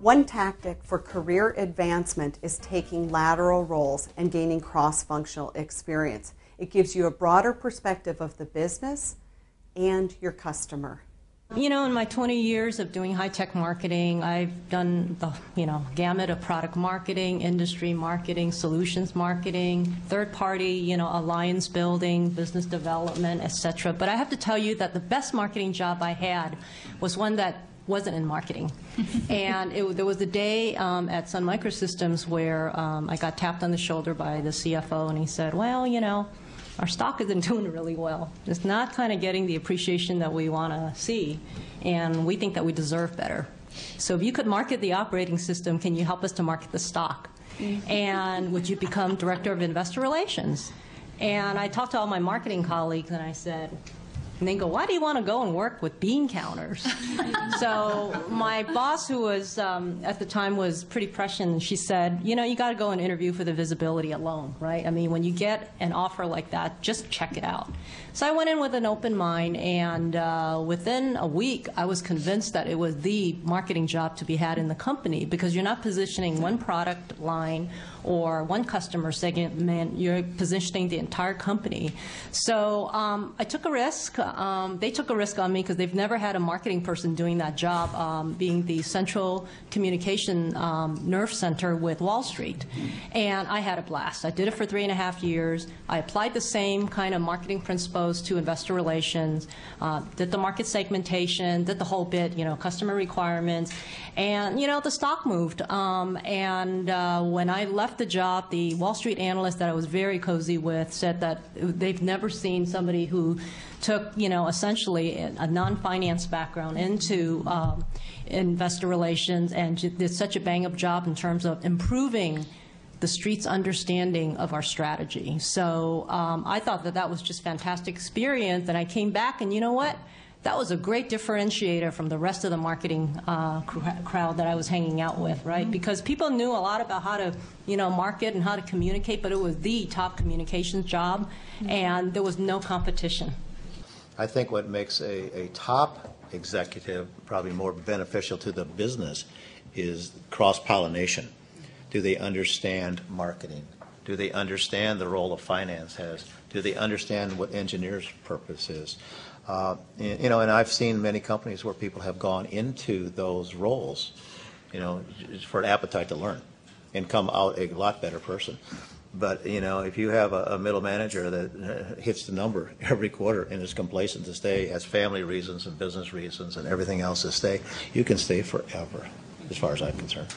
One tactic for career advancement is taking lateral roles and gaining cross-functional experience. It gives you a broader perspective of the business and your customer. You know, in my 20 years of doing high-tech marketing, I've done the, gamut of product marketing, industry marketing, solutions marketing, third-party, alliance building, business development, etc. But I have to tell you that the best marketing job I had was one that wasn't in marketing. And there was a day at Sun Microsystems where I got tapped on the shoulder by the CFO, and he said, well, our stock isn't doing really well. It's not kind of getting the appreciation that we want to see, and we think that we deserve better. So if you could market the operating system, can you help us to market the stock? And would you become Director of Investor Relations? And I talked to all my marketing colleagues, and I said, and they go, why do you want to go and work with bean counters? So my boss, who was at the time was pretty prescient, she said, you got to go and interview for the visibility alone, right? I mean, when you get an offer like that, just check it out. So I went in with an open mind, and within a week, I was convinced that it was the marketing job to be had in the company, because you're not positioning one product line or one customer segment, you're positioning the entire company. So I took a risk. They took a risk on me because they've never had a marketing person doing that job, being the central communication nerve center with Wall Street. And I had a blast. I did it for 3.5 years. I applied the same kind of marketing principles to investor relations, did the market segmentation, did the whole bit, customer requirements. And, the stock moved. And when I left the job, the Wall Street analyst that I was very cozy with said that they've never seen somebody who took, essentially a non-finance background into investor relations and did such a bang-up job in terms of improving the street's understanding of our strategy. So I thought that that was just fantastic experience, and I came back, and you know what? That was a great differentiator from the rest of the marketing crowd that I was hanging out with, right? Because people knew a lot about how to, market and how to communicate, but it was the top communications job, and there was no competition. I think what makes a top executive probably more beneficial to the business is cross-pollination. Do they understand marketing? Do they understand the role of finance has? Do they understand what engineers' purpose is? And I've seen many companies where people have gone into those roles, for an appetite to learn and come out a lot better person. But, if you have a middle manager that hits the number every quarter and is complacent to stay, has family reasons and business reasons and everything else to stay, you can stay forever, as far as I'm concerned.